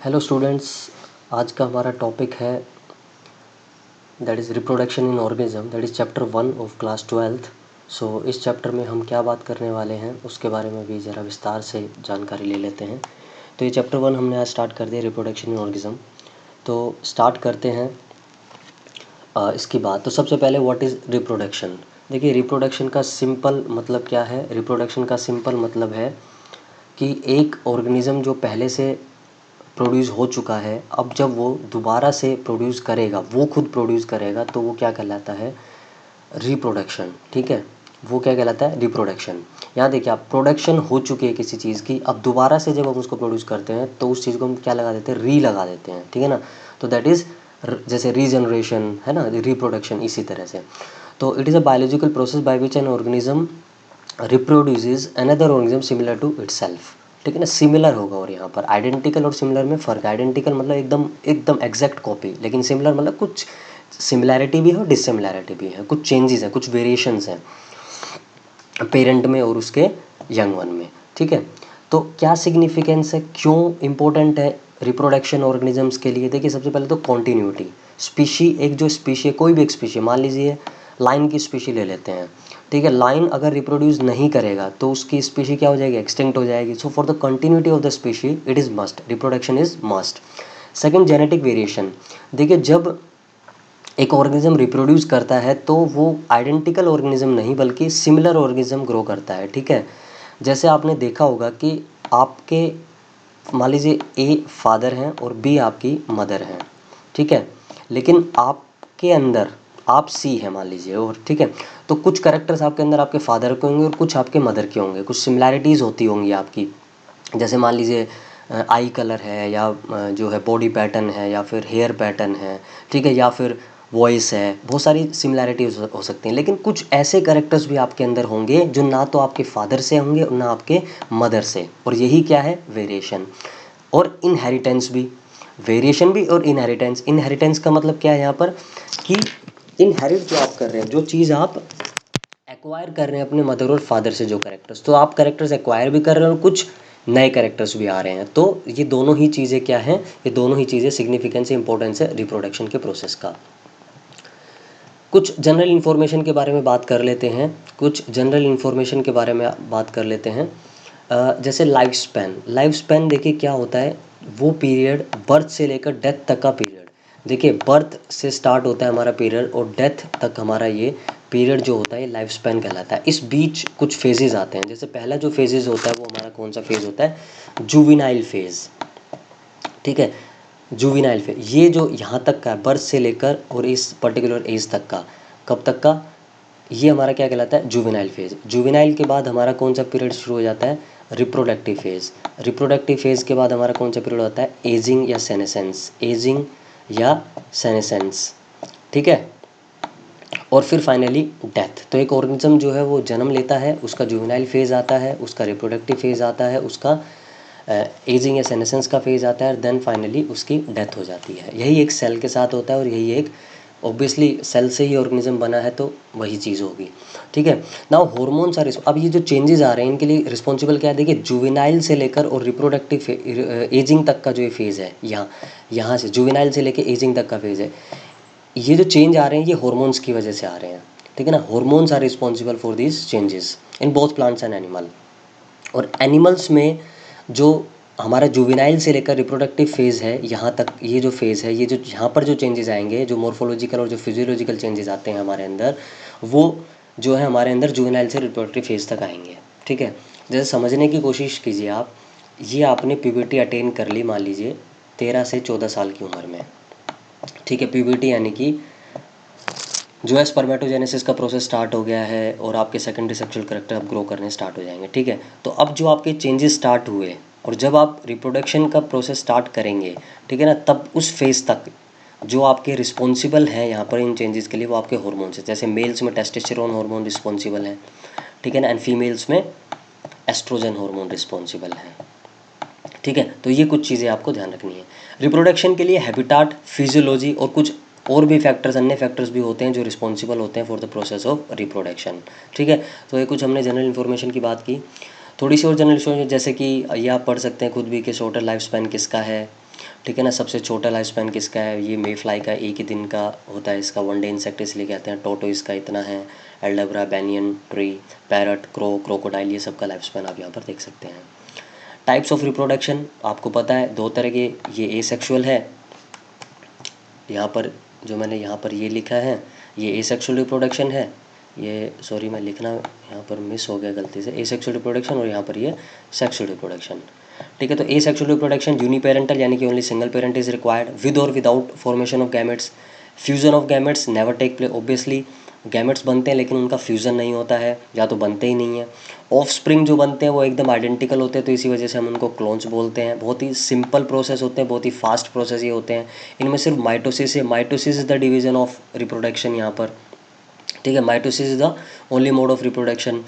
Hello students, आज का हमारा टॉपिक है that is reproduction in organism, that is chapter 1 of class 12th। सो इस चैप्टर में हम क्या बात करने वाले हैं उसके बारे में भी ज़रा विस्तार से जानकारी ले लेते हैं। तो ये चैप्टर 1 हमने आज स्टार्ट कर दिया, रिप्रोडक्शन इन ऑर्गेनिज्म। तो स्टार्ट करते हैं इसकी बात। तो सबसे पहले व्हाट इज़ रिप्रोडक्शन। देखिए, रिप्रोडक्शन का सिंपल मतलब क्या है। रिप्रोडक्शन का सिंपल मतलब है कि एक ऑर्गेनिज़म जो पहले से प्रोड्यूस हो चुका है, अब जब वो दोबारा से प्रोड्यूस करेगा, वो खुद प्रोड्यूस करेगा, तो वो क्या कहलाता है, रिप्रोडक्शन। ठीक है, वो क्या कहलाता है, रिप्रोडक्शन। यहाँ देखिए आप, प्रोडक्शन हो चुकी है किसी चीज़ की, अब दोबारा से जब हम उसको प्रोड्यूस करते हैं तो उस चीज़ को हम क्या लगा देते हैं, री लगा देते हैं। ठीक है ना। तो दैट इज़ जैसे रीजनरेशन है ना, रिप्रोडक्शन इसी तरह से। तो it is a biological process by which an organism reproduces another organism similar to itself. ठीक है ना, सिमिलर होगा। और यहाँ पर आइडेंटिकल और सिमिलर में फ़र्क है। आइडेंटिकल मतलब एकदम एकदम एग्जैक्ट कॉपी, लेकिन सिमिलर मतलब कुछ सिमिलैरिटी भी है और डिससिमिलैरिटी भी है, कुछ चेंजेस हैं, कुछ वेरिएशंस हैं पेरेंट में और उसके यंग वन में। ठीक है, तो क्या सिग्निफिकेंस है, क्यों इम्पोर्टेंट है रिप्रोडक्शन ऑर्गेनिजम्स के लिए। देखिए, सबसे पहले तो कॉन्टीन्यूटी। स्पीशी, एक जो स्पीशी है, कोई भी एक स्पीशी, मान लीजिए लाइन की स्पीशी ले लेते हैं। ठीक है, लाइन अगर रिप्रोड्यूस नहीं करेगा तो उसकी स्पीशी क्या हो जाएगी, एक्सटिंक्ट हो जाएगी। So for the continuity of the species it is must, reproduction is must. Second, genetic variation. देखिए, जब एक ऑर्गेनिज्म रिप्रोड्यूस करता है तो वो आइडेंटिकल ऑर्गेनिज्म नहीं बल्कि सिमिलर ऑर्गेनिज्म ग्रो करता है। ठीक है, जैसे आपने देखा होगा कि आपके मान लीजिए ए फादर हैं और बी आपकी मदर हैं। ठीक है, लेकिन आपके अंदर आप सी है मान लीजिए, और ठीक है, तो कुछ करेक्टर्स आपके अंदर आपके फादर के होंगे और कुछ आपके मदर के होंगे, कुछ सिमिलैरिटीज़ होती होंगी आपकी। जैसे मान लीजिए आई कलर है, या जो है बॉडी पैटर्न है, या फिर हेयर पैटर्न है। ठीक है, या फिर वॉइस है, बहुत सारी सिमिलैरिटीज हो सकती हैं। लेकिन कुछ ऐसे करेक्टर्स भी आपके अंदर होंगे जो ना तो आपके फादर से होंगे और ना आपके मदर से, और यही क्या है, वेरिएशन। और इनहेरिटेंस भी, वेरिएशन भी और इनहेरिटेंस। इनहेरिटेंस का मतलब क्या है यहाँ पर, कि इनहेरिट जो आप कर रहे हैं, जो चीज़ आप एक्वायर कर रहे हैं अपने मदर और फादर से, जो करेक्टर्स, तो आप करेक्टर्स एक्वायर भी कर रहे हैं और कुछ नए करेक्टर्स भी आ रहे हैं। तो ये दोनों ही चीज़ें क्या हैं, ये दोनों ही चीज़ें सिग्निफिकेंस इंपॉर्टेंस है रिप्रोडक्शन के प्रोसेस का। कुछ जनरल इन्फॉर्मेशन के बारे में बात कर लेते हैं। कुछ जनरल इन्फॉर्मेशन के बारे में बात कर लेते हैं। जैसे लाइफ स्पैन। लाइफ स्पैन देखिए क्या होता है, वो पीरियड बर्थ से लेकर डेथ तक का पीरियड। देखिए, बर्थ से स्टार्ट होता है हमारा पीरियड और डेथ तक हमारा ये पीरियड जो होता है, ये लाइफ स्पैन कहलाता है। इस बीच कुछ फेजेस आते हैं। जैसे पहला जो फेजेस होता है वो हमारा कौन सा फेज़ होता है, जुविनाइल फेज़। ठीक है, जुविनाइल फेज, ये जो यहाँ तक का है, बर्थ से लेकर और इस पर्टिकुलर एज तक का, कब तक का, ये हमारा क्या कहलाता है, जुवेनाइल फेज। जुवेनाइल के बाद हमारा कौन सा पीरियड शुरू हो जाता है, रिप्रोडक्टिव फेज। रिप्रोडक्टिव फेज के बाद हमारा कौन सा पीरियड होता है, एजिंग या सेनेसेंस। एजिंग या सेनेसेंस। ठीक है, और फिर फाइनली डेथ। तो एक ऑर्गेनिज्म जो है वो जन्म लेता है, उसका जुवेनाइल फेज आता है, उसका रिप्रोडक्टिव फेज आता है, उसका एजिंग या सेनेसेंस का फेज आता है, देन फाइनली उसकी डेथ हो जाती है। यही एक सेल के साथ होता है और यही एक, ऑब्वियसली सेल से ही ऑर्गेनिज्म बना है तो वही चीज़ होगी। ठीक है, नाउ हॉर्मोन्स आर, अब ये जो चेंजेस आ रहे हैं इनके लिए रिस्पॉन्सिबल क्या है, देखिए जुवेनाइल से लेकर और रिप्रोडक्टिव एजिंग तक का जो ये फेज़ है, यहाँ से जुवेनाइल से लेकर एजिंग तक का फेज़ है, ये जो चेंज आ रहे हैं ये हॉर्मोन्स की वजह से आ रहे हैं। ठीक है ना, hormones are responsible for this changes in both plants and animal. और एनिमल्स में जो हमारा जुवेनाइल से लेकर रिप्रोडक्टिव फेज़ है, यहाँ तक ये जो फेज़ है, ये जो यहाँ पर जो चेंजेस आएंगे, जो मॉर्फोलॉजिकल और जो फिजियोलॉजिकल चेंजेस आते हैं हमारे अंदर, वो जो है हमारे अंदर जुवेनाइल से रिप्रोडक्टिव फेज़ तक आएंगे। ठीक है, जैसे समझने की कोशिश कीजिए आप, ये आपने प्यूबर्टी अटेन कर ली मान लीजिए 13 से 14 साल की उम्र में। ठीक है, प्यूबर्टी यानी कि जो है स्पर्मेटोजेनेसिस का प्रोसेस स्टार्ट हो गया है और आपके सेकेंडरी सेक्सुअल कैरेक्टर अब ग्रो करने स्टार्ट हो जाएंगे। ठीक है, तो अब जो आपके चेंजेस स्टार्ट हुए और जब आप रिप्रोडक्शन का प्रोसेस स्टार्ट करेंगे, ठीक है ना, तब उस फेज़ तक जो आपके रिस्पॉन्सिबल हैं यहाँ पर इन चेंजेस के लिए, वो आपके हॉर्मोन्स हैं। जैसे मेल्स में टेस्टोस्टेरोन हार्मोन रिस्पॉन्सिबल है, ठीक है ना, एंड फीमेल्स में एस्ट्रोजन हार्मोन रिस्पॉन्सिबल है। ठीक है, तो ये कुछ चीज़ें आपको ध्यान रखनी है। रिप्रोडक्शन के लिए हैबिटाट, फिजियोलॉजी और कुछ और भी फैक्टर्स, अन्य फैक्टर्स भी होते हैं जो रिस्पॉन्सिबल होते हैं for the process of reproduction. ठीक है, तो ये कुछ हमने जनरल इन्फॉर्मेशन की बात की। थोड़ी सी और जनरल इन्फॉर्मेशन, जैसे कि ये आप पढ़ सकते हैं खुद भी कि शॉर्टर लाइफ स्पैन किसका है, ठीक है ना। सबसे छोटा लाइफ स्पैन किसका है, ये मे फ्लाई का एक ही दिन का होता है इसका, वन डे इंसेक्ट इसलिए कहते हैं। टोटो इसका इतना है, एल्डब्रा, बैनियन ट्री, पैरट, क्रोकोडाइल, ये सब का लाइफ स्पैन आप यहाँ पर देख सकते हैं। टाइप्स ऑफ रिप्रोडक्शन आपको पता है दो तरह के, ये एसेक्सुअल है, यहाँ पर जो मैंने यहाँ पर ये लिखा है ये एसेक्सुअल रिप्रोडक्शन है, ये सॉरी मैं लिखना यहाँ पर मिस हो गया गलती से, एसेक्सुअल रिप्रोडक्शन, और यहाँ पर ये सेक्सुअल रिप्रोडक्शन। ठीक है, तो एसेक्सुअल रिप्रोडक्शन यूनिपेरेंटल यानी कि only single parent is required, with और without formation of gametes. Fusion of gametes never take place, obviously gametes बनते हैं लेकिन उनका फ्यूज़न नहीं होता है, या तो बनते ही नहीं है। ऑफ स्प्रिंग जो बनते हैं वो एकदम आइडेंटिकल होते हैं, तो इसी वजह से हम उनको क्लोन्स बोलते हैं। बहुत ही सिंपल प्रोसेस होते हैं, बहुत ही फास्ट प्रोसेस ये होते हैं। इनमें सिर्फ माइटोसिस है, mitosis is the division of reproduction यहाँ पर। ठीक है, mitosis is the only mode of reproduction.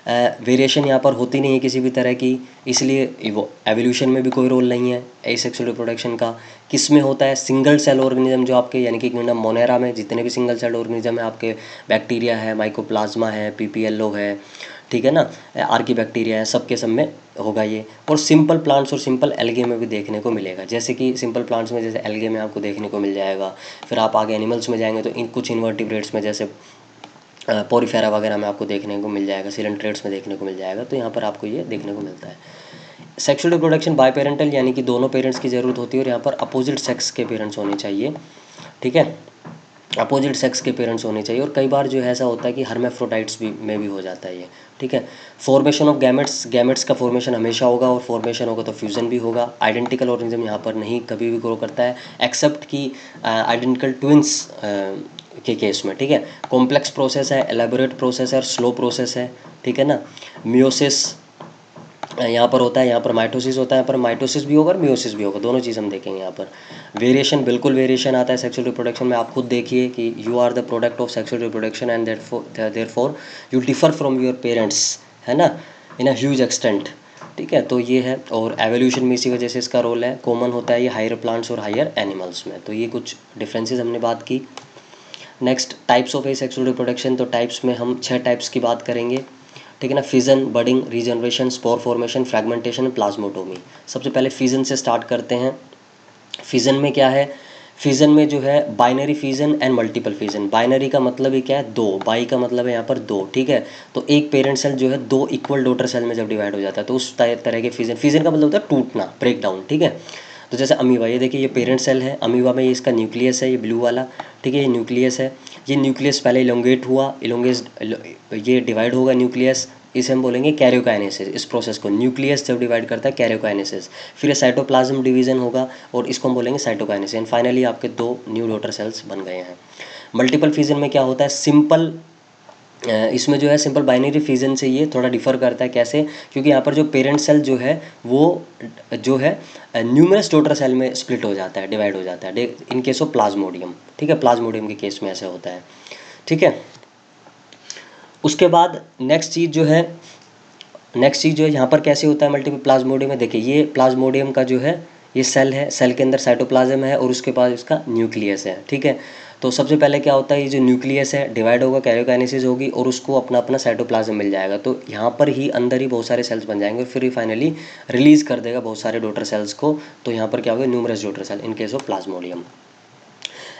Variation यहाँ पर होती नहीं है किसी भी तरह की, इसलिए वो एवोल्यूशन में भी कोई रोल नहीं है एसेक्सुअल रिप्रोडक्शन का। किस में होता है, सिंगल सेल ऑर्गेनिज्म जो आपके यानी कि किंगडम मोनेरा में जितने भी सिंगल सेल ऑर्गेनिज्म है आपके, बैक्टीरिया है, माइकोप्लाज्मा है, पीपीएलओ है, ठीक है ना, आर्की बैक्टीरिया है, सबके सब में होगा ये। और सिंपल प्लांट्स और सिंपल एल्गे में भी देखने को मिलेगा, जैसे कि सिंपल प्लांट्स में जैसे एल्गे में आपको देखने को मिल जाएगा। फिर आप आगे एनिमल्स में जाएंगे तो इन कुछ इन्वर्टिब्रेट्स में जैसे पोरीफेरा वगैरह में आपको देखने को मिल जाएगा, सिलेंट्रेट्स में देखने को मिल जाएगा, तो यहाँ पर आपको ये देखने को मिलता है। सेक्सुअल रिप्रोडक्शन बाय पेरेंटल यानी कि दोनों पेरेंट्स की ज़रूरत होती है, और यहाँ पर अपोजिट सेक्स के पेरेंट्स होने चाहिए। ठीक है, अपोजिट सेक्स के पेरेंट्स होने चाहिए, और कई बार जो है ऐसा होता है कि हर्मेफ्रोडाइट्स भी में भी हो जाता है ये। ठीक है, फॉर्मेशन ऑफ गैमेट्स, गैमेट्स का फॉर्मेशन हमेशा होगा, और फॉर्मेशन होगा तो फ्यूज़न भी होगा। आइडेंटिकल ऑर्गेनिज्म यहाँ पर नहीं कभी भी ग्रो करता है, एक्सेप्ट कि आइडेंटिकल ट्विंस के केस में। ठीक है, कॉम्प्लेक्स प्रोसेस है, एलेबोरेट प्रोसेस है, और स्लो प्रोसेस है। ठीक है ना, मियोसिस यहाँ पर होता है, यहाँ पर माइटोसिस होता है, यहाँ पर माइटोसिस भी होगा और मियोसिस भी होगा, दोनों चीज़ हम देखेंगे यहाँ पर। वेरिएशन, बिल्कुल वेरिएशन आता है सेक्सुअल रिप्रोडक्शन में। आप खुद देखिए कि you are the product of sexual reproduction and therefore you differ from your parents, है ना, इन अ ह्यूज एक्सटेंट। ठीक है, तो ये है, और एवोल्यूशन में इसी वजह से इसका रोल है, कॉमन होता है ये हायर प्लांट्स और हायर एनिमल्स में। तो ये कुछ डिफरेंसेस हमने बात की। Next, types of asexual reproduction, तो टाइप्स में हम 6 टाइप्स की बात करेंगे। ठीक है ना, fission, budding, regeneration, spore formation, fragmentation, plasmotomy. सबसे पहले फिजन से स्टार्ट करते हैं। फिजन में क्या है, फिजन में जो है binary fission and multiple fission. Binary का मतलब ही क्या है, दो, बाई का मतलब है यहाँ पर दो। ठीक है, तो एक पेरेंट सेल जो है दो इक्वल डॉटर सेल में जब डिवाइड हो जाता है तो उस तरह के फिजन, फिजन का मतलब होता है टूटना, ब्रेक डाउन। ठीक है, तो जैसे अमीबा, ये देखिए ये पेरेंट सेल है अमीबा में, ये इसका न्यूक्लियस है, ये ब्लू वाला। ठीक है, ये न्यूक्लियस है, ये न्यूक्लियस पहले इलोंगेट हुआ, इलोंगेस ये डिवाइड होगा न्यूक्लियस, इसे हम बोलेंगे कैरियोकाइनेसिस। इस प्रोसेस को न्यूक्लियस जब डिवाइड करता है कैरियोकाइनेसिस, फिर ये साइटोप्लाज्म डिवीजन होगा और इसको हम बोलेंगे साइटोकाइनेसिस, एंड फाइनली आपके दो न्यू डॉटर सेल्स बन गए हैं। मल्टीपल फिजन में क्या होता है, सिंपल इसमें जो है सिंपल बाइनरी फिजन से ये थोड़ा डिफर करता है। कैसे, क्योंकि यहाँ पर जो पेरेंट सेल जो है वो जो है न्यूमरस डॉटर सेल में स्प्लिट हो जाता है, डिवाइड हो जाता है, इन केस ऑफ प्लाज्मोडियम। ठीक है, प्लाज्मोडियम के केस में ऐसा होता है। ठीक है, उसके बाद नेक्स्ट चीज़ जो है यहाँ पर कैसे होता है मल्टीपल प्लाज्मोडियम में, देखिए ये प्लाज्मोडियम का जो है ये सेल है, सेल के अंदर साइटोप्लाज्म है और उसके पास इसका न्यूक्लियस है। ठीक है, तो सबसे पहले क्या होता है, ये जो न्यूक्लियस है डिवाइड होगा, कैरियोकाइनेसिस होगी और उसको अपना अपना साइटोप्लाज्म मिल जाएगा, तो यहाँ पर ही अंदर ही बहुत सारे सेल्स बन जाएंगे, फिर फाइनली रिलीज़ कर देगा बहुत सारे डॉटर सेल्स को, तो यहाँ पर क्या होगा, numerous daughter cell in case of plasmodium.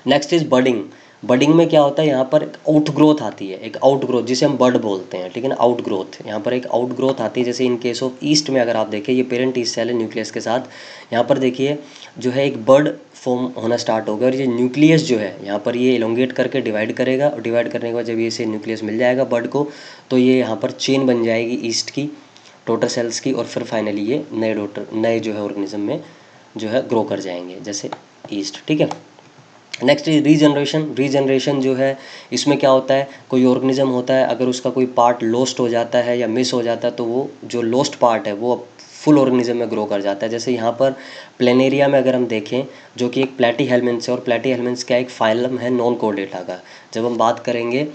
Next is budding. Budding में क्या होता है, यहाँ पर आउट ग्रोथ आती है, एक आउट ग्रोथ जिसे हम बड बोलते हैं। ठीक है ना, आउट ग्रोथ, यहाँ पर एक आउट ग्रोथ आती है। जैसे इन केस ऑफ ईस्ट में अगर आप देखें, ये पेरेंट ईस्ट सेल है न्यूक्लियस के साथ, यहाँ पर देखिए जो है एक बड फॉर्म होना स्टार्ट होगा, और ये न्यूक्लियस जो है यहाँ पर ये इलोंगेट करके डिवाइड करेगा, और डिवाइड करने के बाद जब ये से न्यूक्लियस मिल जाएगा बड को, तो ये यहाँ पर चेन बन जाएगी ईस्ट की डॉटर सेल्स की, और फिर फाइनली ये नए जो है ऑर्गेनिज्म में जो है ग्रो कर जाएंगे जैसे ईस्ट। ठीक है, नेक्स्ट इज रीजनरेशन। रीजनरेशन जो है इसमें क्या होता है, कोई ऑर्गेनिज्म होता है, अगर उसका कोई पार्ट लॉस्ट हो जाता है या मिस हो जाता है तो वो जो लॉस्ट पार्ट है वो फुल ऑर्गेनिज्म में ग्रो कर जाता है। जैसे यहाँ पर प्लेनेरिया में अगर हम देखें, जो कि एक प्लेटी हेलमिन्थ्स है, और प्लेटी हेलमिन्थ्स का एक फाइलम है नॉन कोर्डेटा का। जब हम बात करेंगे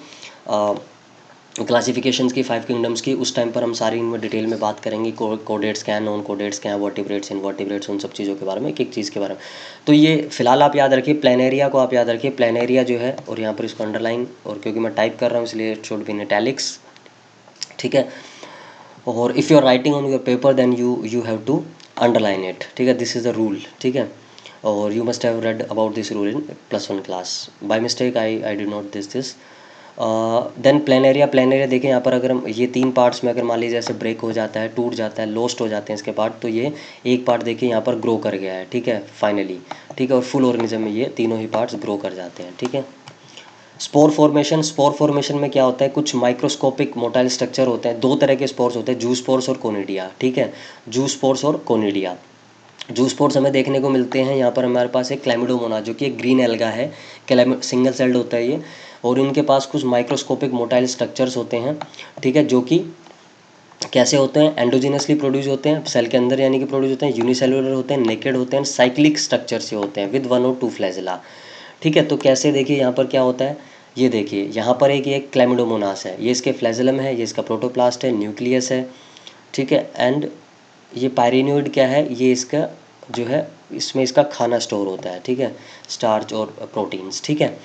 क्लासिफिकेशंस की 5 किंगडम्स की, उस टाइम पर हम सारी इनमें डिटेल में बात करेंगे, कोडेट्स क्या हैं, नॉन कोडेट्स क्या हैं, वर्टिब्रेट्स, इनवर्टिब्रेट्स, उन सब चीज़ों के बारे में, एक एक चीज़ के बारे में। तो ये फिलहाल आप याद रखिए, प्लेनेरिया को आप याद रखिए, प्लेनेरिया जो है, और यहाँ पर इसको अंडरलाइन, और क्योंकि मैं टाइप कर रहा हूँ इसलिए it should be in italics. ठीक है, और if you are writing on your paper then you have to underline it. ठीक है, दिस इज़ द रूल। ठीक है, और you must have read about this rule in +1 class. By mistake I did not this. Then plan area देखें यहाँ पर, अगर हम ये 3 पार्ट्स में अगर मान लीजिए जैसे ब्रेक हो जाता है, टूट जाता है, लोस्ट हो जाते हैं इसके पार्ट, तो ये एक पार्ट देखिए यहाँ पर ग्रो कर गया है, ठीक है, फाइनली, ठीक है, और फुल ऑर्गेनिज्म में ये तीनों ही पार्ट्स ग्रो कर जाते हैं, ठीक है। स्पोर फॉर्मेशन में क्या होता है, कुछ माइक्रोस्कोपिक मोटाइल स्ट्रक्चर होते हैं, 2 तरह के स्पोर्स होते हैं, जू स्पोर्स और कोनिडिया, ठीक है, जू स्पोर्स और कोनिडिया। जू स्पोर्स हमें देखने को मिलते हैं यहाँ पर, हमारे पास एक क्लैमिडोमोनास जो कि एक ग्रीन एल्गा है, सिंगल सेल्ड होता है ये, और इनके पास कुछ माइक्रोस्कोपिक मोटाइल स्ट्रक्चर्स होते हैं, ठीक है, जो कि कैसे होते हैं, एंडोजिनसली प्रोड्यूस होते हैं सेल के अंदर, यानी कि प्रोड्यूस होते हैं, यूनिसेलुलर होते हैं, नेकेड होते हैं, साइक्लिक स्ट्रक्चर से होते हैं विद 1 और 2 फ्लैजेला, ठीक है। तो कैसे देखिए यहाँ पर क्या होता है, ये देखिए यहाँ पर एक ये क्लैमिडोमोनास है, ये इसके फ्लैजेलम है, ये इसका प्रोटोप्लास्ट है, न्यूक्लियस है, ठीक है, एंड ये पायरिनोइड क्या है, ये इसका जो है, इसमें इसका खाना स्टोर होता है, ठीक है, स्टार्च और प्रोटीन्स, ठीक है।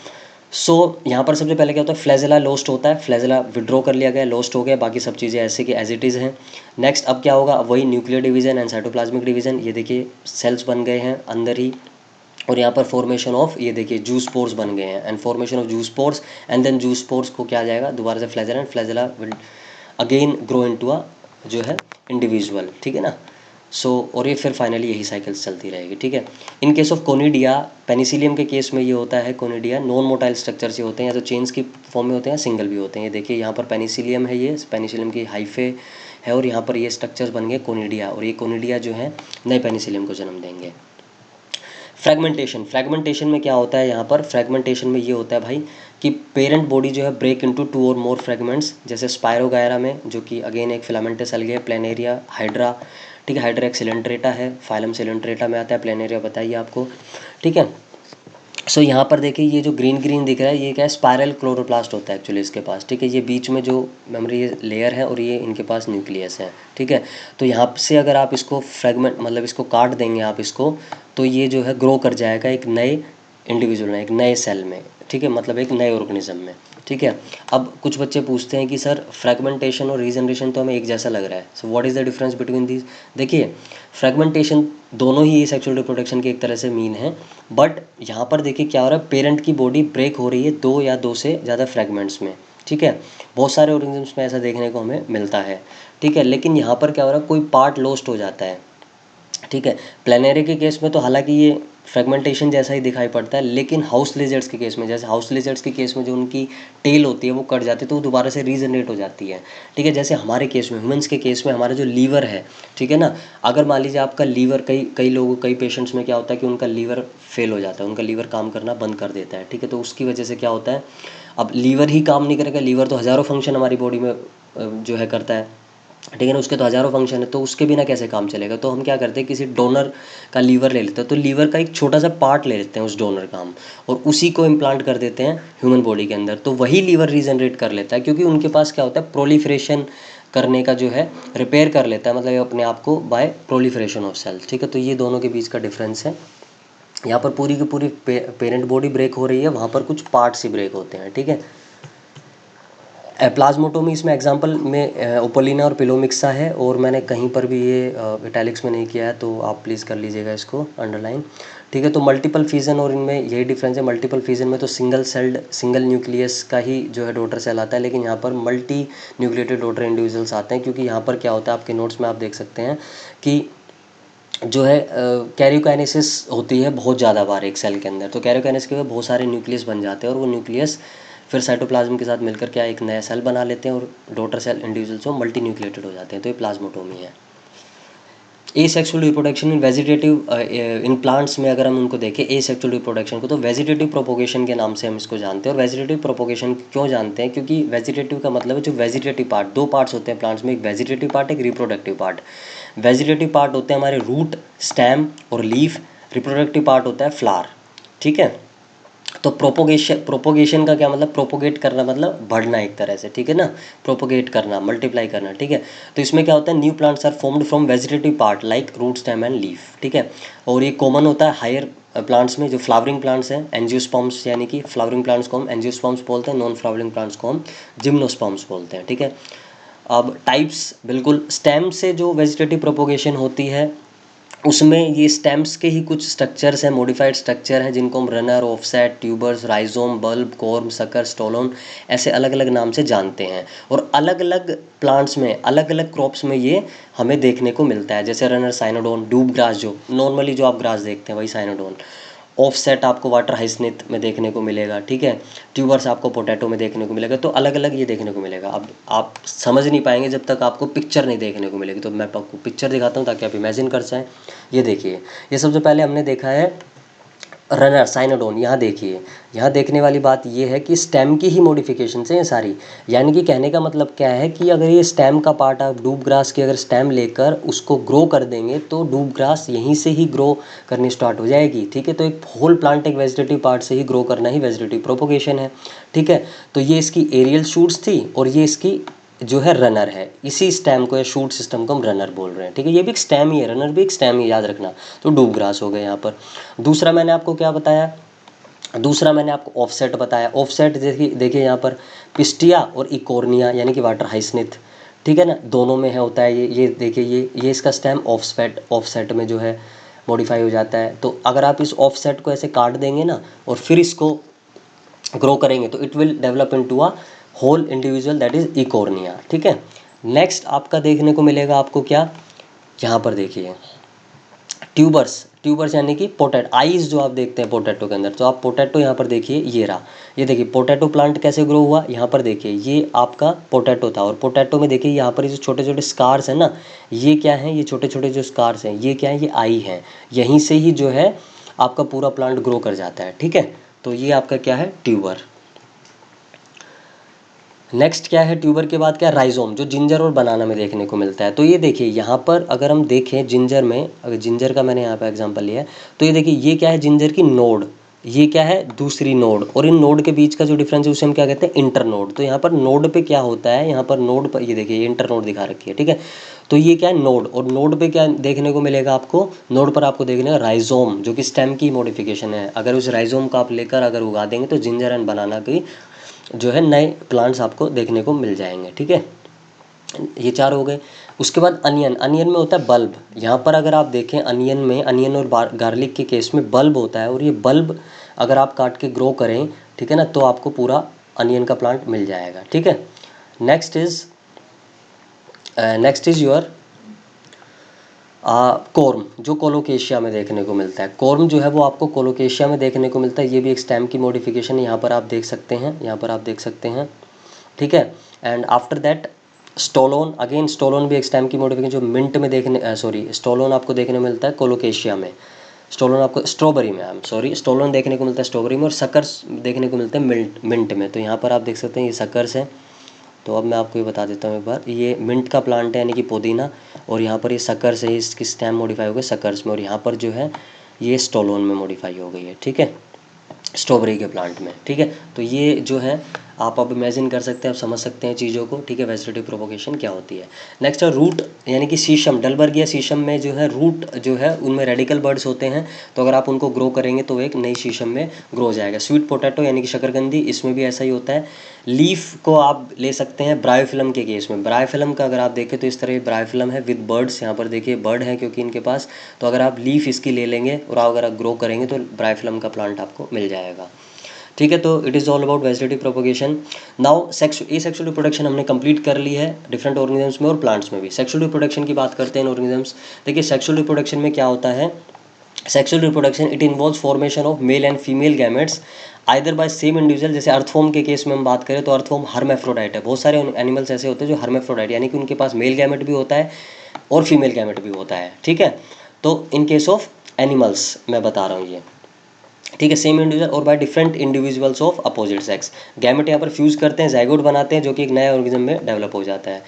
सो यहाँ पर सबसे पहले क्या होता है, फ्लैजेला लोस्ट होता है, फ्लैजेला विड्रॉ कर लिया गया, लोस्ट हो गया, बाकी सब चीज़ें ऐसे कि एज इट इज़ हैं। नेक्स्ट अब क्या होगा, अब वही nuclear division and cytoplasmic division, ये देखिए सेल्स बन गए हैं अंदर ही, और यहाँ पर फॉर्मेशन ऑफ, ये देखिए जू स्पोर्स बन गए हैं, एंड फॉर्मेशन ऑफ जू स्पोर्स, एंड देन जू स्पोर्स को क्या आ जाएगा दोबारा से flagella, and flagella will again grow into a जो है इंडिविजुअल, ठीक है ना। सो और ये फिर फाइनली यही साइकिल्स चलती रहेगी, ठीक है। इन केस ऑफ कोनिडिया, पेनिसिलियम के केस में ये होता है, कोनिडिया नॉन मोटाइल स्ट्रक्चर से होते हैं, या तो चेन्स की फॉर्म में होते हैं, सिंगल भी होते हैं। ये देखिए यहाँ पर पेनिसिलियम है, ये पेनिसिलियम की हाइफे है, और यहाँ पर ये स्ट्रक्चर्स बन गए कोनिडिया, और ये कोनिडिया जो है नए पेनिसिलियम को जन्म देंगे। फ्रेगमेंटेशन में क्या होता है, यहाँ पर फ्रेगमेंटेशन में ये होता है भाई कि पेरेंट बॉडी जो है ब्रेक इनटू 2 और मोर फ्रेगमेंट्स, जैसे स्पायरोगायरा में, जो कि अगेन एक फिलामेंटस अलगे है, प्लेनेरिया, हाइड्रा, ठीक है, हाइड्रा एक सिलेंट्रेटा है, फाइलम सिलेंट्रेटा में आता है, प्लेनेरिया बताइए आपको, ठीक है। सो यहाँ पर देखिए ये जो ग्रीन ग्रीन दिख रहा है, ये क्या है, स्पायरल क्लोरोप्लास्ट होता है एक्चुअली इसके पास, ठीक है, ये बीच में जो मेमोरी लेयर है, और ये इनके पास न्यूक्लियस है, ठीक है। तो यहाँ से अगर आप इसको फ्रेगमेंट मतलब इसको काट देंगे आप इसको, तो ये जो है ग्रो कर जाएगा एक नए इंडिविजुअल में, एक नए सेल में, ठीक है, मतलब एक नए ऑर्गेनिज्म में, ठीक है। अब कुछ बच्चे पूछते हैं कि सर फ्रेगमेंटेशन और रीजनरेशन तो हमें एक जैसा लग रहा है, so what is the difference between these. देखिए फ्रेगमेंटेशन दोनों ही सेक्सुअल रिप्रोडक्शन के एक तरह से मीन है, बट यहाँ पर देखिए क्या हो रहा है, पेरेंट की बॉडी ब्रेक हो रही है 2 या 2 से ज़्यादा फ्रेगमेंट्स में, ठीक है। बहुत सारे ऑर्गेनिजम्स में ऐसा देखने को हमें मिलता है, ठीक है, लेकिन यहाँ पर क्या हो रहा है, कोई पार्ट लॉस्ट हो जाता है, ठीक है। प्लेनेरी के केस में तो हालांकि ये फ्रेगमेंटेशन जैसा ही दिखाई पड़ता है, लेकिन हाउस लिजर्ड्स के केस में, जैसे हाउस लिजर्ड्स के केस में जो उनकी टेल होती है वो कट जाती है, तो वो दोबारा से रीजनरेट हो जाती है, ठीक है। जैसे हमारे केस में, ह्यूमंस के केस में, हमारा जो लीवर है, ठीक है ना, अगर मान लीजिए आपका लीवर, कई कई लोगों, कई पेशेंट्स में क्या होता है कि उनका लीवर फेल हो जाता है, उनका लीवर काम करना बंद कर देता है, ठीक है, तो उसकी वजह से क्या होता है, अब लीवर ही काम नहीं करेगा, लीवर तो हज़ारों फंक्शन हमारी बॉडी में जो है करता है, ठीक है ना, उसके तो हज़ारों फंक्शन है, तो उसके बिना कैसे काम चलेगा। तो हम क्या करते हैं, किसी डोनर का लीवर ले लेते हैं, तो लीवर का एक छोटा सा पार्ट ले लेते हैं उस डोनर का हम, और उसी को इम्प्लांट कर देते हैं ह्यूमन बॉडी के अंदर, तो वही लीवर रीजनरेट कर लेता है, क्योंकि उनके पास क्या होता है, प्रोलिफरेशन करने का जो है, रिपेयर कर लेता है, मतलब अपने आप को बाय प्रोलिफरेशन ऑफ सेल्स, ठीक है। तो ये दोनों के बीच का डिफरेंस है। यहाँ पर पूरी की पूरी पेरेंट बॉडी ब्रेक हो रही है, वहाँ पर कुछ पार्ट्स ही ब्रेक होते हैं, ठीक है। प्लाज्मोटोमी इसमें एग्जांपल में ओपोलिना और पिलोमिक्सा है, और मैंने कहीं पर भी ये इटैलिक्स में नहीं किया है, तो आप प्लीज़ कर लीजिएगा इसको अंडरलाइन, ठीक है। तो मल्टीपल फिजन और इनमें यही डिफरेंस है, मल्टीपल फिजन में तो सिंगल न्यूक्लियस का ही जो है डॉटर सेल आता है, लेकिन यहाँ पर मल्टी न्यूक्लिएटेड डॉटर इंडिविजुअल्स आते हैं, क्योंकि यहाँ पर क्या होता है, आपके नोट्स में आप देख सकते हैं कि जो है कैरियोकाइनेसिस होती है बहुत ज़्यादा बार एक सेल के अंदर, तो कैरियोकाइनेसिस के बहुत सारे न्यूक्लियस बन जाते हैं, और वो न्यूक्लियस फिर साइटोप्लाज्म के साथ मिलकर क्या एक नया सेल बना लेते हैं, और डॉटर सेल इंडिविजुअल्स वो मल्टी न्यूक्लिएटेड हो जाते हैं, तो ये प्लाज्मोटोमी है। Asexual reproduction in vegetative, in plants में अगर हम उनको देखें एसेक्सुअल रिप्रोडक्शन को, तो वेजिटेटिव प्रोपोगेशन के नाम से हम इसको जानते हैं। और वेजिटेटिव प्रोपोगेशन क्यों जानते हैं, क्योंकि वेजिटेटिव का मतलब है जो वेजिटेटिव पार्ट, 2 पार्ट्स होते हैं प्लांट्स में, एक वेजिटेटिव पार्ट, एक रिप्रोडक्टिव पार्ट। वेजिटेटिव पार्ट होते हैं हमारे रूट, स्टेम और लीफ, रिप्रोडक्टिव पार्ट होता है फ्लावर, ठीक है। तो प्रोपोगेशन का क्या मतलब, प्रोपोगेट करना मतलब बढ़ना एक तरह से, ठीक है ना, प्रोपोगेट करना, मल्टीप्लाई करना, ठीक है। तो इसमें क्या होता है, new plants are formed from vegetative part like root, stem and leaf, ठीक है। और ये कॉमन होता है हायर प्लांट्स में, जो फ्लावरिंग प्लांट्स हैं, एंजियोस्पर्म्स, यानी कि फ्लावरिंग प्लांट्स को हम एंजियोस्पर्म्स बोलते हैं, नॉन फ्लावरिंग प्लांट्स को हम जिम्नोस्पर्म्स बोलते हैं, ठीक है। अब टाइप्स, बिल्कुल स्टेम से जो वेजिटेटिव प्रोपोगेशन होती है उसमें ये स्टेम्स के ही कुछ स्ट्रक्चर्स हैं, मॉडिफाइड स्ट्रक्चर हैं, जिनको हम runner, offset, tubers, rhizome, bulb, corm, sucker, stolon ऐसे अलग अलग नाम से जानते हैं। और अलग अलग प्लांट्स में, अलग अलग क्रॉप्स में ये हमें देखने को मिलता है। जैसे रनर साइनोडोन, डूब ग्रास, जो नॉर्मली जो आप ग्रास देखते हैं वही साइनोडोन। ऑफसेट आपको वाटर हाइसनिथ में देखने को मिलेगा, ठीक है। ट्यूबर्स आपको पोटैटो में देखने को मिलेगा। तो अलग अलग ये देखने को मिलेगा। अब आप समझ नहीं पाएंगे जब तक आपको पिक्चर नहीं देखने को मिलेगी। तो मैं आपको पिक्चर दिखाता हूँ ताकि आप इमेजिन कर जाएँ। ये देखिए, ये सबसे पहले हमने देखा है रनर साइनोडोन। यहाँ देखिए, यहाँ देखने वाली बात ये है कि स्टेम की ही मॉडिफिकेशन है ये सारी। यानी कि कहने का मतलब क्या है कि अगर ये स्टेम का पार्ट, आप डूब ग्रास की अगर स्टेम लेकर उसको ग्रो कर देंगे तो डूब ग्रास यहीं से ही ग्रो करनी स्टार्ट हो जाएगी, ठीक है। तो एक होल प्लांट एक वेजिटेटिव पार्ट से ही ग्रो करना ही वेजिटेटिव प्रोपोगेशन है, ठीक है। तो ये इसकी एरियल शूट्स थी और ये इसकी जो है रनर है। इसी स्टेम को या शूट सिस्टम को हम रनर बोल रहे हैं, ठीक है। ये भी एक स्टेम ही है, रनर भी एक स्टेम ही, याद रखना। तो डूब ग्रास हो गए यहाँ पर। दूसरा मैंने आपको क्या बताया, दूसरा मैंने आपको ऑफसेट बताया। ऑफसेट देखिए, देखिए यहाँ पर पिस्टिया और इकोर्निया यानी कि वाटर हाइसनिथ, ठीक है ना, दोनों में है होता है ये देखिए, ये इसका स्टेम ऑफसेट में जो है मॉडिफाई हो जाता है। तो अगर आप इस ऑफसेट को ऐसे काट देंगे ना और फिर इसको ग्रो करेंगे तो it will develop into a whole individual, that is eichhornia, ठीक है। नेक्स्ट आपका देखने को मिलेगा आपको क्या, यहाँ पर देखिए ट्यूबर्स। ट्यूबर्स यानी कि पोटैटो आइज जो आप देखते हैं पोटैटो के अंदर। तो आप पोटैटो यहाँ पर देखिए, ये रहा, ये देखिए पोटैटो प्लांट कैसे ग्रो हुआ। यहाँ पर देखिए ये आपका पोटैटो था और पोटैटो में देखिए यहाँ पर ये जो छोटे छोटे स्कार्स हैं ना, ये क्या हैं, ये छोटे छोटे जो स्कार्स हैं ये क्या है, ये आई हैं। यहीं से ही जो है आपका पूरा प्लांट ग्रो कर जाता है, ठीक है। तो ये आपका क्या है, ट्यूबर। नेक्स्ट क्या है, ट्यूबर के बाद क्या, राइजोम, जो जिंजर और बनाना में देखने को मिलता है। तो ये देखिए यहाँ पर अगर हम देखें जिंजर में, अगर जिंजर का मैंने यहाँ पर एग्जांपल लिया है, तो ये देखिए ये क्या है, जिंजर की नोड, ये क्या है, दूसरी नोड। और इन नोड के बीच का जो डिफरेंस है उसे हम क्या कहते हैं, इंटर नोड। तो यहाँ पर नोड पे क्या होता है, यहाँ पर नोड पर ये देखिए, ये इंटर नोड दिखा रखी है, ठीक है। तो ये क्या है, नोड। और नोड पे क्या देखने को मिलेगा आपको, नोड पर आपको देखने का राइजोम, जो कि स्टेम की मॉडिफिकेशन है। अगर उस राइजोम का आप लेकर अगर उगा देंगे तो जिंजर एंड बनाना की जो है नए प्लांट्स आपको देखने को मिल जाएंगे, ठीक है। ये चार हो गए। उसके बाद अनियन, अनियन में होता है बल्ब। यहाँ पर अगर आप देखें अनियन में, अनियन और गार्लिक के केस में बल्ब होता है। और ये बल्ब अगर आप काट के ग्रो करें, ठीक है ना, तो आपको पूरा अनियन का प्लांट मिल जाएगा, ठीक है। नेक्स्ट इज योर कॉर्म, जो कोलोकेशिया में देखने को मिलता है। कॉर्म जो है वो आपको कोलोकेशिया में देखने को मिलता है। ये भी एक स्टेम की मॉडिफिकेशन है, यहाँ पर आप देख सकते हैं, यहाँ पर आप देख सकते हैं, ठीक है। And after that stolon, again stolon भी एक स्टेम की मॉडिफिकेशन, जो मिंट में देखने स्टोलोन आपको देखने को मिलता है कोलोकेशिया में। स्टोलोन आपको स्ट्रॉबेरी में, आई एम सॉरी, स्टोलोन देखने को मिलता है स्ट्रॉबेरी में। और सकर्स देखने को मिलते हैं मिंट में। तो यहाँ पर आप देख सकते हैं ये सकर्स हैं। तो अब मैं आपको ये बता देता हूँ एक बार, ये मिंट का प्लांट है यानी कि पुदीना। और यहाँ पर ये सकर्स है, इसकी स्टेम मॉडिफाई हो गई सकर्स में। और यहाँ पर जो है ये स्टोलोन में मॉडिफाई हो गई है, ठीक है, स्ट्रॉबेरी के प्लांट में, ठीक है। तो ये जो है आप अब इमेजिन कर सकते हैं, आप समझ सकते हैं चीज़ों को, ठीक है, वेजिटेटिव प्रोपोगेशन क्या होती है। नेक्स्ट है रूट, यानी कि शीशम, डलबर्गिया शीशम में जो है रूट जो है उनमें रेडिकल बर्ड्स होते हैं। तो अगर आप उनको ग्रो करेंगे तो एक नई शीशम में ग्रो हो जाएगा। स्वीट पोटैटो यानी कि शकरकंदी, इसमें भी ऐसा ही होता है। लीफ को आप ले सकते हैं ब्रायोफिलम के केस में। ब्रायोफिलम का अगर आप देखें तो इस तरह ब्रायोफिलम है विद बर्ड्स, यहाँ पर देखिए बर्ड है क्योंकि इनके पास। तो अगर आप लीफ इसकी ले लेंगे और अगर आप ग्रो करेंगे तो ब्रायोफिलम का प्लांट आपको मिल जाएगा, ठीक है। तो it is all about vegetative propagation. Now sexual reproduction हमने कंप्लीट कर ली है डिफरेंट ऑर्गेनिजम्स में और प्लांट्स में भी। सेक्सुअल रिप्रोडक्शन की बात करते हैं इन ऑर्गेनिजम्स। देखिए सेक्सुअल रिप्रोडक्शन में क्या होता है, sexual reproduction it involves formation of male and female gametes either bye same individual. जैसे अर्थवॉर्म के केस में हम बात करें तो अर्थवॉर्म हर्मेफ्रोडाइट है। बहुत सारे एनिमल्स ऐसे होते हैं जो हर्मेफ्रोडाइट यानी कि उनके पास मेल गैमेट भी होता है और फीमेल गैमेट भी होता है, ठीक है। तो इन केस ऑफ एनिमल्स मैं बता रहा हूँ ये, ठीक है, सेम इंडिविजुअल और by different individuals of opposite sex. Gamete यहाँ पर फ्यूज करते हैं, जाइगोट बनाते हैं, जो कि एक नया ऑर्गेनिज्म में डेवलप हो जाता है।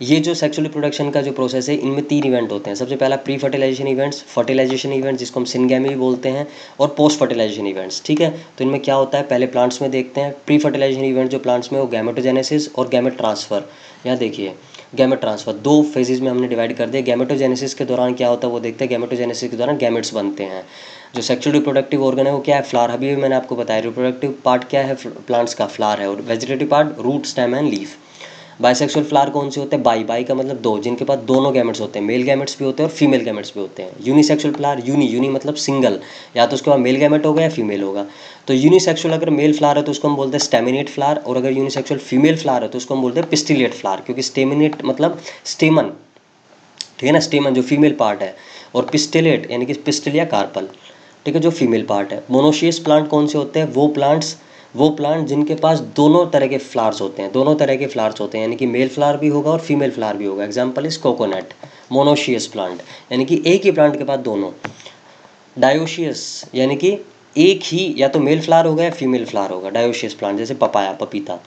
ये जो सेक्सुअल रिप्रोडक्शन का जो प्रोसेस है, इनमें 3 इवेंट होते हैं। सबसे पहला pre fertilisation events, fertilisation events जिसको हम सिनगैमी भी बोलते हैं, और पोस्ट फर्टिलाइजेशन इवेंट्स, ठीक है। तो इनमें क्या होता है, पहले प्लांट्स में देखते हैं। प्री फर्टिलाइजेशन इवेंट जो प्लांट्स में, वो गैमेटोजेनेसिस और गैमेट ट्रांसफर। यहाँ देखिए गैमेट ट्रांसफर 2 फेजेज में हमने डिवाइड कर दिया। गैमेटोजेनेसिस के दौरान क्या होता है वो देखते हैं। गैमेटोजेनेसिस के दौरान गैमेट्स बनते हैं। जो सेक्सुअल रिप्रोडक्टिव ऑर्गन है वो क्या है, फ्लावर। अभी भी मैंने आपको बताया रिप्रोडक्टिव पार्ट क्या है, प्लांट्स का फ्लावर है, और vegetative part root, stem and leaf. Bisexual flower कौन से होते हैं? बाई का मतलब दो, जिनके पास दोनों गैमेट्स होते हैं, मेल गैमेट्स भी होते हैं और फीमेल गैमेट्स भी होते हैं। यूनिसेक्सुअल फ्लावर, यूनी मतलब सिंगल, या तो उसके पास मेल गैमेट होगा या फीमेल होगा। तो यूनिसेक्सुअल अगर मेल फ्लावर है तो उसको हम बोलते हैं स्टेमिनेट फ्लावर, और अगर यूनिसेक्सुअल फीमेल फ्लावर है तो उसको हम बोलते हैं पिस्टिलेट फ्लावर, क्योंकि स्टेमिनेट मतलब स्टेमन, ठीक है ना, स्टेमन जो फीमेल पार्ट है, और पिस्टिलेट यानी कि पिस्टिल या कार्पल, ठीक है, जो फीमेल पार्ट है। मोनोशियस प्लांट कौन से होते हैं? वो प्लांट जिनके पास दोनों तरह के फ्लावर्स होते हैं, दोनों तरह के फ्लावर्स होते हैं, यानी कि मेल फ्लावर भी होगा और फीमेल फ्लावर भी होगा। Example is coconut, monoecious plant, यानी कि एक ही प्लांट के पास दोनों। डायोशियस यानी कि एक ही या तो मेल फ्लावर होगा या फीमेल फ्लावर होगा, डायोशियस प्लांट, जैसे पपाया, पपीता।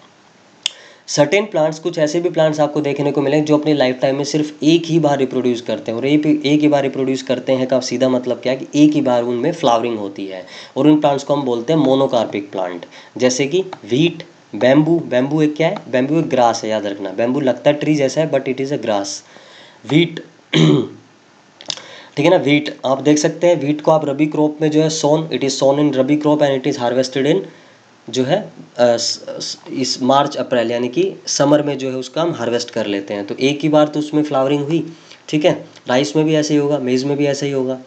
सर्टेन प्लांट्स, कुछ ऐसे भी प्लांट्स आपको देखने को मिलेंगे जो अपनी लाइफ टाइम में सिर्फ एक ही बार रिप्रोड्यूस करते हैं, और एक ही बार रिप्रोड्यूस करते हैं का सीधा मतलब क्या है कि एक ही बार उनमें फ्लावरिंग होती है, और उन प्लांट्स को हम बोलते हैं मोनोकार्पिक प्लांट। जैसे कि व्हीट, बैम्बू एक क्या है? बैम्बू एक ग्रास है, याद रखना। बैम्बू लगता है ट्री जैसा है but it is a grass. Wheat ठीक है ना, व्हीट आप देख सकते हैं, व्हीट को आप रबी क्रॉप में जो है sown, it is sown in rabi crop and it is harvested in जो है इस मार्च अप्रैल, यानी कि समर में जो है उसका हम हार्वेस्ट कर लेते हैं। तो एक ही बार तो उसमें फ्लावरिंग हुई, ठीक है। राइस में भी ऐसे ही होगा, मेज़ में भी ऐसा ही होगा।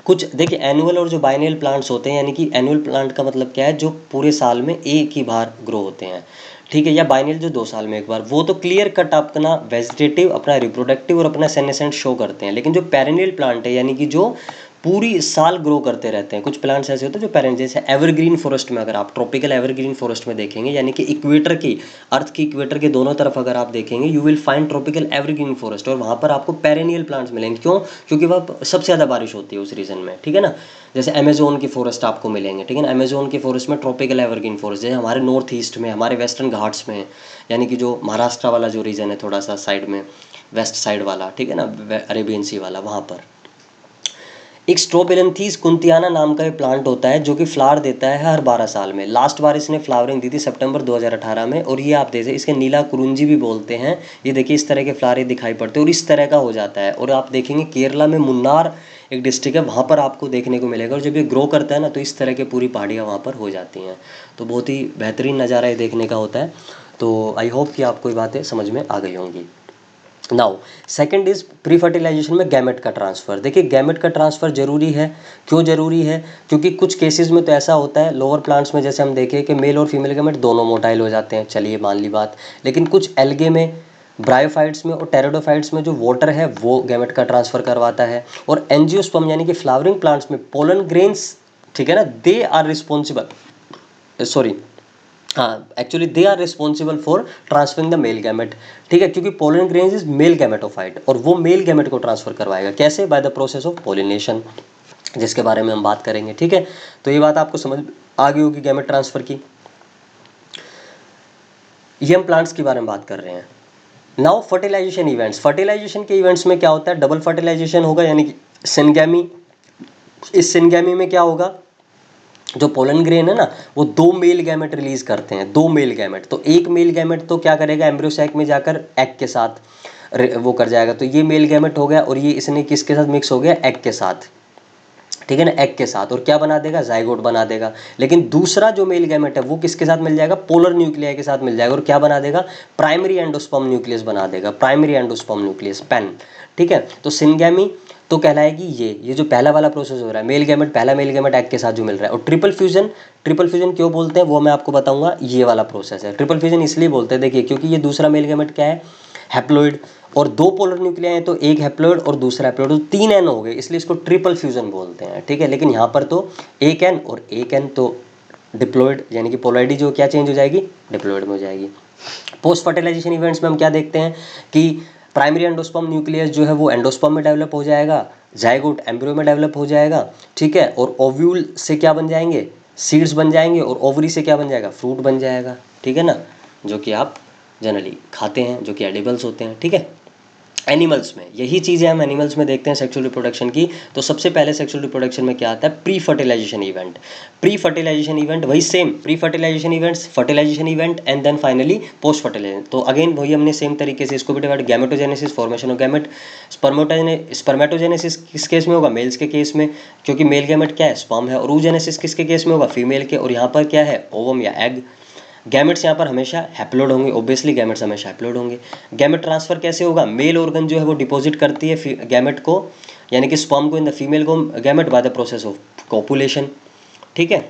कुछ देखिए, एनुअल और जो बाइनल प्लांट्स होते हैं, यानी कि एनुअल प्लांट का मतलब क्या है, जो पूरे साल में एक ही बार ग्रो होते हैं, ठीक है, या बाइनल जो 2 साल में एक बार, वो तो क्लियर कट अपना वेजिटेटिव, अपना रिप्रोडक्टिव और अपना सेनेसेंट शो करते हैं। लेकिन जो पेरेनियल प्लांट है, यानी कि जो पूरी साल ग्रो करते रहते हैं, कुछ प्लांट्स ऐसे होते हैं जो पेरेंट, जैसे एवरग्रीन फॉरेस्ट में, अगर आप ट्रॉपिकल एवरग्रीन फॉरेस्ट में देखेंगे, यानी कि इक्वेटर की, अर्थ की इक्वेटर के दोनों तरफ अगर आप देखेंगे, you will find tropical evergreen forest, और वहाँ पर आपको पेरेनियल प्लांट्स मिलेंगे। क्यों? क्योंकि वह सबसे ज़्यादा बारिश होती है उस रीजन में, ठीक है ना। जैसे अमेजोन की फॉरेस्ट आपको मिलेंगे, ठीक है ना, अमेजोन की फॉरेस्ट में ट्रॉपिकल एवरग्रीन फॉरेस्ट, जैसे हमारे नॉर्थ ईस्ट में, हमारे वेस्टर्न घाट्स में, यानी कि जो महाराष्ट्र वाला जो रीजन है थोड़ा सा साइड में, वेस्ट साइड वाला, ठीक है ना, अरेबियन सी वाला, वहाँ पर एक स्ट्रोबिलंथीस कुंतियाना नाम का एक प्लांट होता है जो कि फ्लावर देता है हर 12 साल में। लास्ट बार इसने फ्लावरिंग दी थी सितंबर 2018 में, और ये आप देख इसके नीला कुरुंजी भी बोलते हैं। ये देखिए इस तरह के फ्लावर दिखाई पड़ते हैं और इस तरह का हो जाता है। और आप देखेंगे केरला में मुन्नार एक डिस्ट्रिक्ट है, वहाँ पर आपको देखने को मिलेगा, और जब ये ग्रो करता है ना तो इस तरह के पूरी पहाड़ियाँ वहाँ पर हो जाती हैं। तो बहुत ही बेहतरीन नज़ारा ये देखने का होता है। तो आई होप कि आपको ये बातें समझ में आ गई होंगी। Now second is pre fertilisation में गैमेट का ट्रांसफ़र। देखिए गैमेट का ट्रांसफ़र जरूरी है। क्यों जरूरी है? क्योंकि कुछ केसेस में तो ऐसा होता है लोअर प्लांट्स में, जैसे हम देखें कि मेल और फीमेल गैमेट दोनों मोटाइल हो जाते हैं, चलिए मान ली बात। लेकिन कुछ एल्गे में, ब्रायोफाइट्स में और टेरिडोफाइट्स में जो वाटर है वो गैमेट का ट्रांसफ़र करवाता है। और एंजियोस्पर्म यानी कि फ्लावरिंग प्लांट्स में पोलन ग्रेन्स, ठीक है ना, दे आर रिस्पॉन्सिबल, सॉरी, हाँ, actually they are responsible for transferring the male gamete, ठीक है, क्योंकि pollen grains is male gametophyte, और वो मेल गैमेट को ट्रांसफर करवाएगा। कैसे? By the process of pollination, जिसके बारे में हम बात करेंगे, ठीक है। तो ये बात आपको समझ आ गई होगी गैमेट ट्रांसफर की। ये हम प्लांट्स के बारे में बात कर रहे हैं। Now fertilisation events. फर्टिलाइजेशन के इवेंट्स में क्या होता है? डबल फर्टिलाइजेशन होगा, यानी कि सिनगैमी। इस सिनगैमी में क्या होगा? जो पोलन ग्रेन है ना, वो 2 मेल गैमेट रिलीज करते हैं, 2 मेल गैमेट। तो एक मेल गैमेट तो क्या करेगा, एम्ब्रियो सैक में जाकर एग के साथ वो कर जाएगा, तो ये मेल गैमेट हो गया, और ये इसने किसके साथ मिक्स हो गया? एग के साथ, ठीक है ना, एग के साथ, और क्या बना देगा? जाइगोट बना देगा। लेकिन दूसरा जो मेल गैमेट है वो किसके साथ मिल जाएगा? पोलर न्यूक्लियाई के साथ मिल जाएगा, और क्या बना देगा? प्राइमरी एंडोस्पर्म न्यूक्लियस बना देगा, प्राइमरी एंडोस्पर्म न्यूक्लियस, पेन, ठीक है। तो सिनगैमी तो कहलाएगी ये जो पहला वाला प्रोसेस हो रहा है, मेल गैमेट, पहला मेल गैमेट एग के साथ जो मिल रहा है। और ट्रिपल फ्यूजन क्यों बोलते हैं वो मैं आपको बताऊंगा। ये वाला प्रोसेस है ट्रिपल फ्यूजन, इसलिए बोलते हैं, देखिए, क्योंकि ये दूसरा मेल गैमेट क्या है? हैप्लॉइड, और 2 पोलर न्यूक्लियाई हैं, तो एक हैप्लॉइड और दूसरा हैप्लॉइड, तो 3 N हो गए, इसलिए इसको ट्रिपल फ्यूजन बोलते हैं, ठीक है। लेकिन यहाँ पर तो एक N और एक N तो डिप्लॉइड, यानी कि पोलैरिटी जो क्या चेंज हो जाएगी? डिप्लॉइड में हो जाएगी। पोस्ट फर्टिलाइजेशन इवेंट्स में हम क्या देखते हैं कि प्राइमरी एंडोस्पर्म न्यूक्लियस जो है वो एंडोस्पर्म में डेवलप हो जाएगा, जाइगोट एम्ब्रियो में डेवलप हो जाएगा, ठीक है, और ओव्यूल से क्या बन जाएंगे? सीड्स बन जाएंगे, और ओवरी से क्या बन जाएगा? फ्रूट बन जाएगा, ठीक है ना, जो कि आप जनरली खाते हैं, जो कि एडिबल्स होते हैं, ठीक है। एनिमल्स में यही चीज़ें हम एनिमल्स में देखते हैं सेक्सुअल रिप्रोडक्शन की। तो सबसे पहले सेक्सुअल रिप्रोडक्शन में क्या आता है? Pre fertilization event. Pre fertilization event वही same, pre fertilisation events, fertilization event, and then finally post fertilization. तो अगेन वही हमने सेम तरीके से इसको भी divide, gametogenesis, formation of gamete, spermatogenesis किस केस में होगा? मेल्स के केस में, क्योंकि मेल गैमेट क्या है? स्पर्म है, और oogenesis किसके केस में होगा? फीमेल के। और यहाँ पर क्या है? ओवम या एग। गैमेट्स यहाँ पर हमेशा हैप्लोइड होंगे, ऑब्वियसली गैमेट्स हमेशा हैप्लोइड होंगे। गैमेट ट्रांसफर कैसे होगा, मेल ऑर्गन जो है वो डिपॉजिट करती है गैमेट को, यानी कि स्पर्म को इन द फीमेल को gamete bye the process of copulation. ठीक है,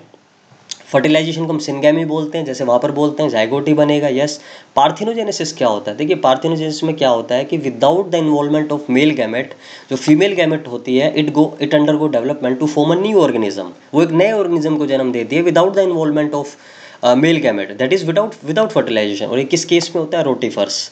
फर्टिलाइजेशन को हम सिंगैमी बोलते हैं, जैसे वहाँ पर बोलते हैं जाइगोट ही बनेगा। यस। पार्थिनोजेनेसिस क्या होता है, देखिए पार्थिनोजेनेसिस में क्या होता है कि without the involvement of male gamete, जो फीमेल गैमेट होती है it undergo development to form a new organism, वो एक नए ऑर्गेनिज्म को जन्म देती है without the involvement of male gamete, that is without fertilisation. और ये किस केस में होता है, रोटीफर्स,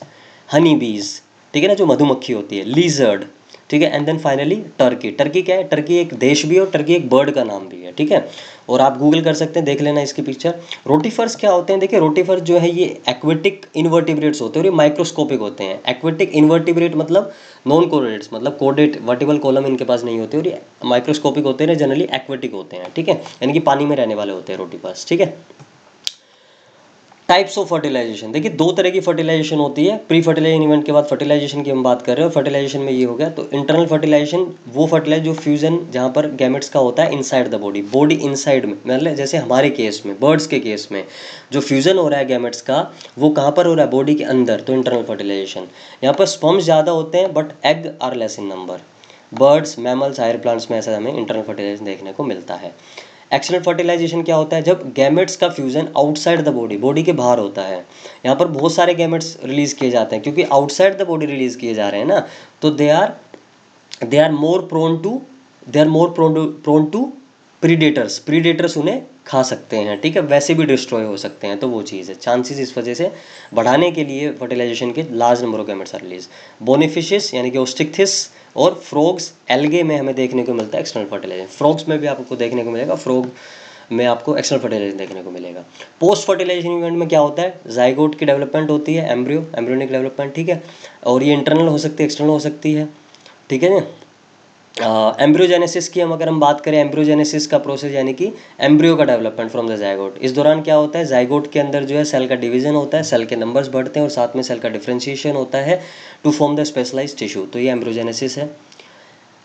हनी बीज, ठीक है ना, जो मधुमक्खी होती है, लीजर्ड, ठीक है। And then finally turkey. Turkey क्या है, टर्की एक देश भी है और टर्की एक बर्ड का नाम भी है, ठीक है। और आप गूगल कर सकते हैं, देख लेना इसकी पिक्चर। रोटीफर्स क्या होते हैं, देखिए रोटीफर्स जो है ये एक्वेटिक इन्वर्टिब्रेट्स होते हैं और ये माइक्रोस्कोपिक होते हैं। एक्वेटिक इन्वर्टिब्रेट मतलब नॉन कोरेट्स, मतलब कोडेट वर्टिबल कॉलम इनके पास नहीं होते, और ये माइक्रोस्कोपिक होते हैं, जनरली एक्वेटिक होते हैं, ठीक है, यानी कि पानी में रहने वाले होते हैं रोटीफर्स, ठीक है। टाइप्स ऑफ फर्टिलाइजेशन, देखिए दो तरह की फर्टिलाइजेशन होती है। प्री फर्टिलाइजेशन इवेंट के बाद फर्टिलाइजेशन की हम बात कर रहे हैं। फर्टिलाइजेशन में ये हो गया, तो इंटरनल फर्टिलाइजेशन वो फर्टिलाइज जो फ्यूजन जहाँ पर गैमेट्स का होता है inside the body, body inside में, मतलब जैसे हमारे केस में, बर्ड्स के केस में जो फ्यूजन हो रहा है गैमेट्स का, वो कहाँ पर हो रहा है, बॉडी के अंदर, तो इंटरनल फर्टिलाइजेशन। यहाँ पर स्पर्म्स ज़्यादा होते हैं but egg are less in number. Birds, mammals, higher plants में ऐसा हमें इंटरनल फर्टिलाइजेशन देखने को मिलता है। एक्सटर्नल फर्टिलाइजेशन क्या होता है, जब गैमेट्स का fusion outside the body, body के बाहर होता है। यहाँ पर बहुत सारे गैमेट्स रिलीज किए जाते हैं, क्योंकि आउटसाइड द बॉडी रिलीज किए जा रहे हैं ना, तो they are more prone to predators, predators उन्हें खा सकते हैं, ठीक है, वैसे भी डिस्ट्रॉय हो सकते हैं, तो वो चीज़ है। चांसेस इस वजह से बढ़ाने के लिए फर्टिलाइजेशन के large number of gametes are release. बोनीफिशियस यानी कि ओस्टिक्थिस और फ्रॉग्स, एल्गे में हमें देखने को मिलता है एक्सटर्नल फर्टिलाइजेशन। फ्रॉग्स में भी आपको देखने को मिलेगा, फ्रॉग में आपको एक्सटर्नल फर्टिलाइजेशन देखने को मिलेगा। पोस्ट फर्टिलाइजेशन इवेंट में क्या होता है, जाइगोट की डेवलपमेंट होती है, एम्ब्रियोनिक डेवलपमेंट, ठीक है, और ये इंटरनल हो सकती है, एक्सटर्नल हो सकती है, ठीक है ना। एम्ब्रियोजेनेसिस की अगर हम बात करें, एम्ब्रियोजेनेसिस का प्रोसेस यानी कि एम्ब्रियो का डेवलपमेंट फ्रॉम द जाइगोट। इस दौरान क्या होता है, जाइगोट के अंदर जो है सेल का डिवीजन होता है, सेल के नंबर्स बढ़ते हैं और साथ में सेल का डिफ्रेंशिएशन होता है to form the specialised tissue, तो ये एम्ब्रियोजेनेसिस है।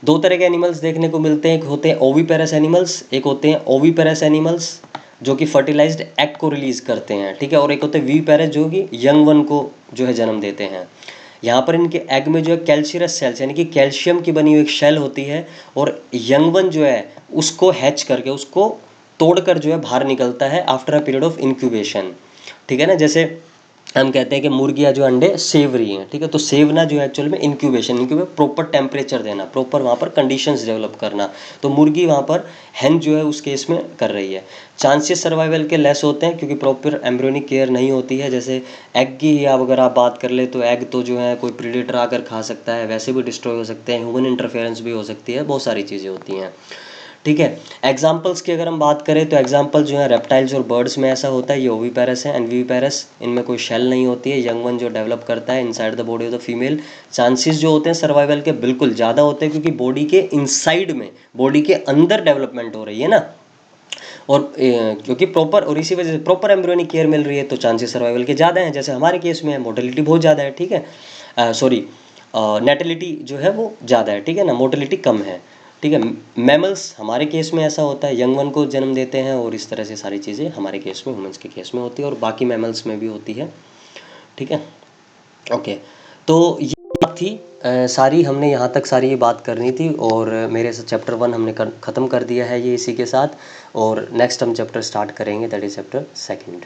दो तरह के एनिमल्स देखने को मिलते हैं, एक होते हैं ओविपेरस एनिमल्स, एक होते हैं ओविपेरस एनिमल्स जो कि फर्टिलाइज्ड एग को रिलीज करते हैं, ठीक है, और एक होते हैं वीपेरस जो कि यंग वन को जो है जन्म देते हैं। यहाँ पर इनके एग में जो है कैल्शियस सेल्स यानी कि कैल्शियम की बनी हुई एक शेल होती है, और यंग वन जो है उसको हैच करके, उसको तोड़कर जो है बाहर निकलता है after a period of incubation, ठीक है ना। जैसे हम कहते हैं कि मुर्गियाँ जो अंडे सेव रही हैं, ठीक है, तो सेवना जो है एक्चुअल में इंक्यूबेशन प्रॉपर टेम्परेचर देना, प्रॉपर वहाँ पर कंडीशंस डेवलप करना, तो मुर्गी वहाँ पर हैन जो है उस केस में कर रही है। चांसेस सर्वाइवल के लेस होते हैं क्योंकि प्रॉपर एम्ब्रियोनिक केयर नहीं होती है। जैसे एग की ही अगर आप बात कर ले तो एग तो जो है कोई प्रीडेटर आकर खा सकता है, वैसे भी डिस्ट्रॉय हो सकते हैं, ह्यूमन इंटरफेरेंस भी हो सकती है, बहुत सारी चीज़ें होती हैं, ठीक है। एग्जाम्पल्स की अगर हम बात करें तो एग्जाम्पल जो है रेप्टाइल्स और बर्ड्स में ऐसा होता है, ये ओविपेरस है एंड विविपेरस, इनमें कोई शेल नहीं होती है, यंग वन जो डेवलप करता है inside the body of the female. Chances जो होते हैं सर्वाइवल के बिल्कुल ज़्यादा होते हैं क्योंकि बॉडी के इनसाइड में, बॉडी के अंदर डेवलपमेंट हो रही है ना, और क्योंकि प्रॉपर, और इसी वजह से प्रॉपर एम्ब्रियोनिक केयर मिल रही है, तो चांसेस सर्वाइवल के ज़्यादा हैं। जैसे हमारे केस में है, मोर्टेलिटी बहुत ज़्यादा है, ठीक है, सॉरी नेटिलिटी जो है वो ज़्यादा है, ठीक है ना, मोर्टेलिटी कम है, ठीक है। मैमल्स हमारे केस में ऐसा होता है, यंग वन को जन्म देते हैं, और इस तरह से सारी चीज़ें हमारे केस में, ह्यूमंस के केस में होती है, और बाकी मैमल्स में भी होती है, ठीक है। ओके, तो ये बात थी, सारी हमने यहाँ तक सारी ये बात करनी थी, और मेरे से चैप्टर 1 हमने ख़त्म कर दिया है ये इसी के साथ, और नेक्स्ट हम चैप्टर स्टार्ट करेंगे, दैट इज़ चैप्टर 2।